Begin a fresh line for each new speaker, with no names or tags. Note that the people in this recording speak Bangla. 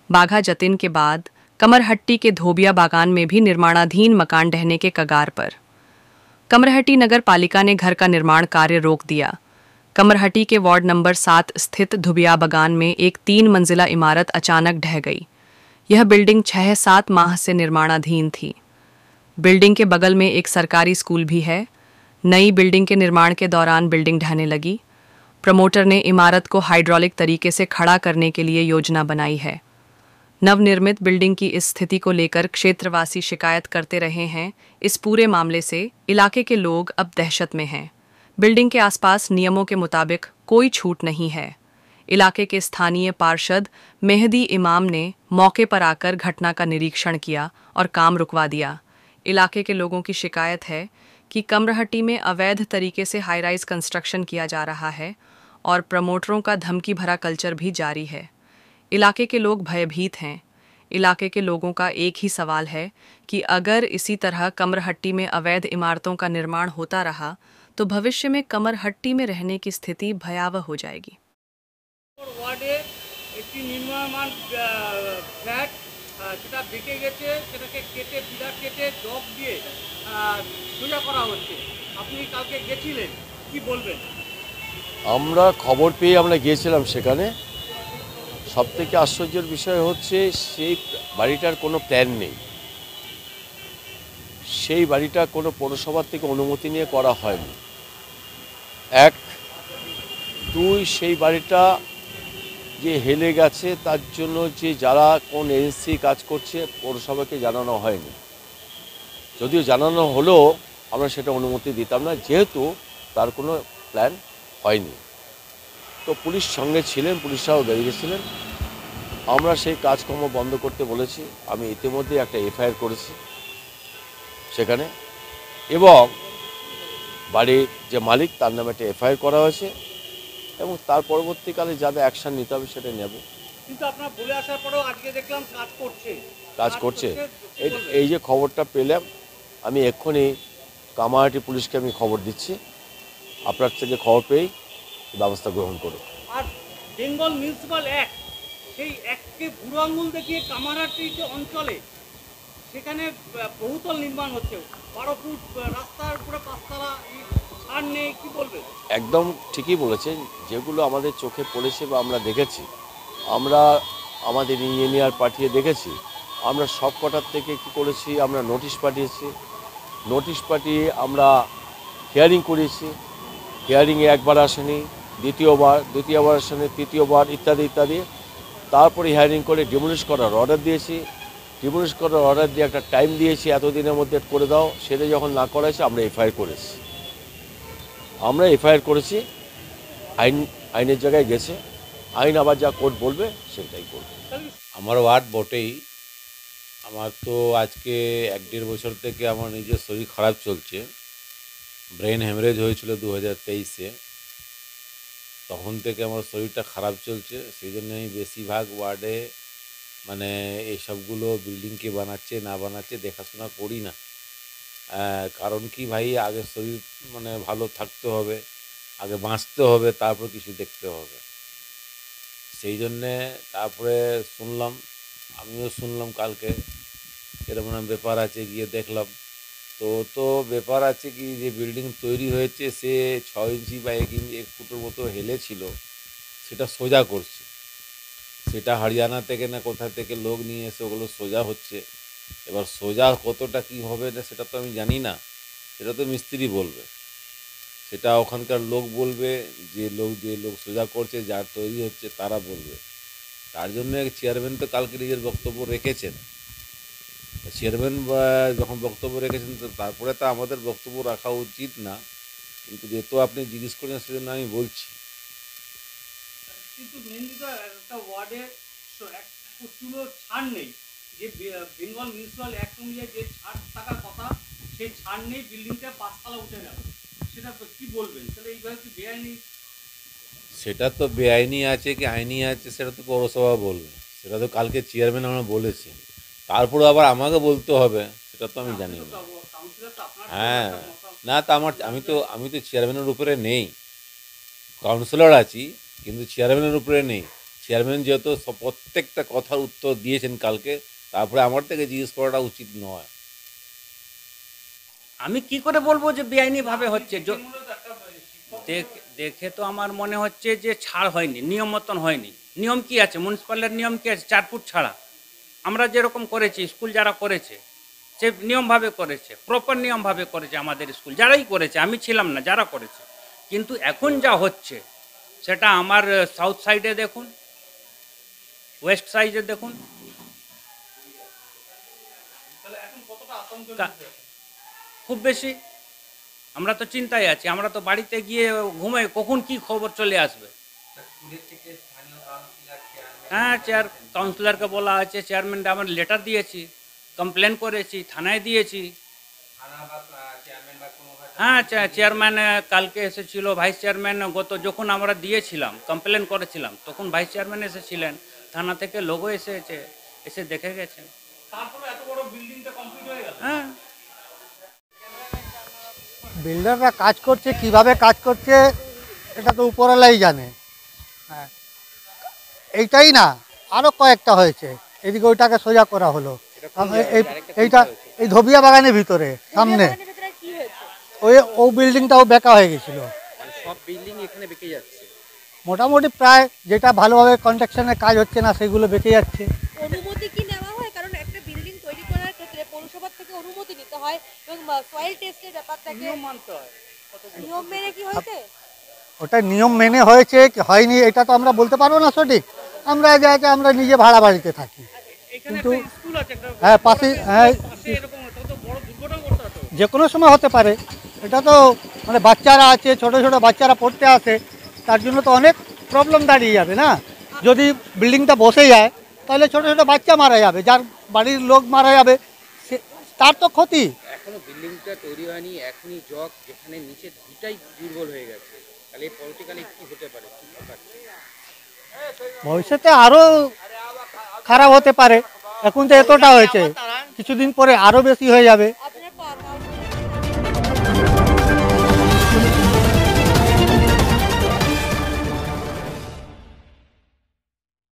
बाघा जतिन के बाद कमरहट्टी के धोबिया बागान में भी निर्माणाधीन मकान ढहने के कगार पर। कमरहट्टी नगर पालिका ने घर का निर्माण कार्य रोक दिया। कमरहट्टी के वार्ड नंबर 7 स्थित धोबिया बागान में एक 3 मंजिला इमारत अचानक ढह गई। यह बिल्डिंग 6-7 माह से निर्माणाधीन थी। बिल्डिंग के बगल में एक सरकारी स्कूल भी है। नई बिल्डिंग के निर्माण के दौरान बिल्डिंग ढहने लगी। प्रमोटर ने इमारत को हाइड्रोलिक तरीके से खड़ा करने के लिए योजना बनाई है। नवनिर्मित बिल्डिंग की इस स्थिति को लेकर क्षेत्रवासी शिकायत करते रहे हैं। इस पूरे मामले से इलाके के लोग अब दहशत में हैं। बिल्डिंग के आसपास नियमों के मुताबिक कोई छूट नहीं है। इलाके के स्थानीय पार्षद मेहदी इमाम ने मौके पर आकर घटना का निरीक्षण किया और काम रुकवा दिया। इलाके के लोगों की शिकायत है कि कमरहट्टी में अवैध तरीके से हाई राइज कंस्ट्रक्शन किया जा रहा है और प्रमोटरों का धमकी भरा कल्चर भी जारी है। इलाके के लोग भयभीत हैं। इलाके के लोगों का एक ही सवाल है कि अगर इसी तरह कमरहट्टी में अवैध इमारतों का निर्माण होता रहा तो भविष्य में कमरहट्टी में रहने की स्थिति भयावह हो जाएगी।
ওয়ার্ডে একটি নির্মাণ ফ্ল্যাট যেটা বেঁকে গেছে, সেটাকে কেটে পিলার কেটে জগ দিয়ে সোজা করা হচ্ছে। আপনি কালকে গেছিলেন, কি বলবেন?
আমরা খবর পেয়ে আমরা গিয়েছিলাম সেখানে। সবথেকে আশ্চর্যের বিষয় হচ্ছে সেই বাড়িটার কোনো প্ল্যান নেই। সেই বাড়িটা কোনো পৌরসভা থেকে অনুমতি নিয়ে করা হয়নি। এক, দুই, সেই বাড়িটা যে হেলে গেছে তার জন্য যে যারা কোন এজেন্সি কাজ করছে পৌরসভাকে জানানো হয়নি। যদিও জানানো হলেও আমরা সেটা অনুমতি দিতাম না, যেহেতু তার কোনো প্ল্যান হয়নি। তো পুলিশ সঙ্গে ছিলেন, পুলিশরাও বেরিয়েছিলেন। আমরা সেই কাজকর্ম বন্ধ করতে বলেছি। আমি ইতিমধ্যে একটা এফআইআর করেছি সেখানে, এবং বাড়ির যে মালিক তার নামে একটা এফআইআর করা হয়েছে, এবং তার পরবর্তীকালে যাদের অ্যাকশন নিতে হবে সেটা নেব।
কিন্তু আপনার বলে আসার পরেও আজকে দেখলাম কাজ করছে।
এই যে খবরটা পেলাম, আমি এক্ষুনি কামারহাটি পুলিশকে আমি খবর দিচ্ছি। আপনার থেকে খবর পেয়েই ব্যবস্থা গ্রহণ করুন।
আর বেঙ্গল মিউনিসিপাল অ্যাক্ট, সেই অ্যাক্টকে বুড়ো আঙুল দেখিয়ে কামারহাটি যে অঞ্চলে সেখানে বহুতল নির্মাণ হচ্ছে, 12 ফুট রাস্তার উপরে 5 তলা ছাড় নেই, কি বলবেন?
একদম ঠিকই বলেছেন। যেগুলো আমাদের চোখে পড়েছে বা আমরা দেখেছি, আমরা আমাদের ইঞ্জিনিয়ার পাঠিয়ে দেখেছি। আমরা সব কটার থেকে কী করেছি, আমরা নোটিশ পাঠিয়েছি। নোটিশ পাঠিয়ে আমরা হিয়ারিং করিয়েছি। হিয়ারিংয়ে একবার আসেনি, দ্বিতীয়বার আসেনি, তৃতীয়বার, ইত্যাদি ইত্যাদি। তারপরে হিয়ারিং করে ডিমোলিশ করার অর্ডার দিয়েছি। ডিমোলিশ করার অর্ডার দিয়ে একটা টাইম দিয়েছি, এতদিনের মধ্যে করে দাও। সেটা যখন না করা হয়েছে আমরা এফআইআর করেছি। আইনের জায়গায় গেছে। আইন আবার যা কোর্ট বলবে সেটাই করবে।
আমার ওয়ার্ড বটেই। আমার তো আজকে 1-1.5 বছর থেকে আমার নিজের শরীর খারাপ চলছে। ব্রেন হ্যামারেজ হয়েছিল 2023-এ। তখন থেকে আমার শরীরটা খারাপ চলছে। সেই জন্য আমি বেশিরভাগ ওয়ার্ডে মানে এইসবগুলো বিল্ডিংকে বানাচ্ছে না বানাচ্ছে দেখাশোনা করি না। কারণ কি ভাই, আগে শরীর মানে ভালো থাকতে হবে, আগে বাঁচতে হবে, তারপর কিছু দেখতে হবে। সেই জন্যে তারপরে আমিও শুনলাম কালকে এরকম ব্যাপার আছে, গিয়ে দেখলাম। তো ব্যাপার আছে কি, যে বিল্ডিং তৈরি হয়েছে সে 6 ইঞ্চি বা 1 ফুটের মতো হেলেছিল, সেটা সোজা করছে। সেটা হরিয়ানা থেকে না কোথা থেকে লোক নিয়ে এসে ওগুলো সোজা হচ্ছে। এবার সোজা কতটা কী হবে না সেটা তো আমি জানি না, সেটা তো মিস্ত্রি বলবে, সেটা ওখানকার লোক বলবে, যে লোক সোজা করছে, যার তৈরি হচ্ছে তারা বলবে। তার জন্য চেয়ারম্যান তো কালকে নিজের বক্তব্য রেখেছেন। চেয়ারম্যান যখন বক্তব্য রেখেছেন তো তারপরে তো আমাদের বক্তব্য রাখা উচিত না, কিন্তু যেহেতু আপনি জিজ্ঞেস করেন সেজন্য আমি বলছি।
কিন্তু একটা ওয়ার্ডে চুলো ছাড় নেই, যে বেঙ্গল মিউনিসিপাল অ্যাক্ট অনুযায়ী যে ছাড় থাকার কথা সেই ছাড় নেই, বিল্ডিংটা 5 তলা উঠে গেল, সেটা কি বলবেন? তাহলে এইভাবে কি বেআইনি?
সেটা তো বেআইনি আছে কি আইনি আছে সেটা তো পৌরসভা বলবে। সেটা তো কালকে চেয়ারম্যান আমরা বলেছি, তারপরে আবার আমাকে বলতে হবে সেটা তো আমি জানি না। হ্যাঁ, না তা আমি তো চেয়ারম্যানের উপরে নেই, কাউন্সিলর আছি কিন্তু চেয়ারম্যানের উপরে নেই। চেয়ারম্যান যেহেতু প্রত্যেকটা কথার উত্তর দিয়েছেন কালকে, তারপরে আমার থেকে জিজ্ঞেস করাটা উচিত নয়।
আমি কি করে বলবো যে বেআইনিভাবে হচ্ছে? দেখে তো আমার মনে হচ্ছে যে ছাড় হয়নি, নিয়ম মতন হয়নি। নিয়ম কি আছে? মিউনিসিপ্যালের নিয়ম কি আছে? 4 ফুট ছাড়া। আমরা যেরকম করেছি, স্কুল যারা করেছে সে নিয়মভাবে করেছে, প্রপার নিয়মভাবে করেছে আমাদের স্কুল যারাই করেছে, আমি ছিলাম না, যারা করেছে। কিন্তু এখন যা হচ্ছে সেটা আমার সাউথ সাইডে দেখুন, ওয়েস্ট সাইডে দেখুন। খুব বেশি আমরা তো চিন্তায় আছি, আমরা তো বাড়িতে গিয়ে ঘুমাই, কখন কি খবর চলে আসবে। হ্যাঁ, কাউন্সিলরকে বলা আছে, চেয়ারম্যানটা আমার লেটার দিয়েছি, কমপ্লেন করেছি, থানায় দিয়েছি। হ্যাঁ, চেয়ারম্যান কালকে এসেছিল, ভাইস চেয়ারম্যান যখন আমরা দিয়েছিলাম, কমপ্লেন করেছিলাম, তখন ভাইস চেয়ারম্যান এসেছিলেন, থানা থেকে লোগো এসে দেখে গেছেন। হ্যাঁ,
বিল্ডাররা কাজ করছে, কিভাবে কাজ করছে এটা তো উপরওয়ালাই জানে। হ্যাঁ, এইটাই না, আরও কয়েকটা হয়েছে, এদিকে ওইটাকে সোজা করা হলো। এইটা এই ধোবিয়া বাগানের ভিতরে সামনে ও বিল্ডিংটাও বেঁকা হয়ে গেছিল।
সব বিল্ডিং এখানে বেঁকে যাচ্ছে
মোটামুটি প্রায় যেটা ভালোভাবে কনস্ট্রাকশনের কাজ হচ্ছে না সেগুলো বেঁকে যাচ্ছে।
অনুমতি কি নেওয়া হয়? কারণ একটা বিল্ডিং তৈরি করার ক্ষেত্রে পৌরসভা থেকে অনুমতি নিতে হয় এবং সয়েল টেস্টের ব্যাপারটাকে
নিয়ম মানতে হয়।
নিয়ম মেনে কি হয়েছে?
ওটা নিয়ম মেনে হয়েছে কি হয়নি এটা তো আমরা বলতে পারবো না সঠিক। আমরা যা আছে আমরা নিজে ভাড়া বাড়িতে থাকি, কিন্তু হ্যাঁ পাশে হ্যাঁ যে কোনো সময় হতে পারে। এটা তো মানে বাচ্চারা আছে, ছোট ছোট বাচ্চারা পড়তে আসে, তার জন্য তো অনেক প্রবলেম দাঁড়িয়ে যাবে না। যদি বিল্ডিংটা বসে যায় তাহলে ছোট ছোট বাচ্চা মারা যাবে, যার বাড়ির লোক মারা যাবে, তার তো ক্ষতি।
এখনো বিল্ডিংটা তৈরি হয়নি, এখনই জগ যেখানে নিচে ভিটাই দুর্বল হয়ে গেছে, তাহলে পরবর্তীকালে কি হতে পারে?
ভবিষ্যতে আরও খারাপ হতে পারে। এখন তো এতটা হয়েছে, কিছুদিন পরে আরও বেশি হয়ে যাবে।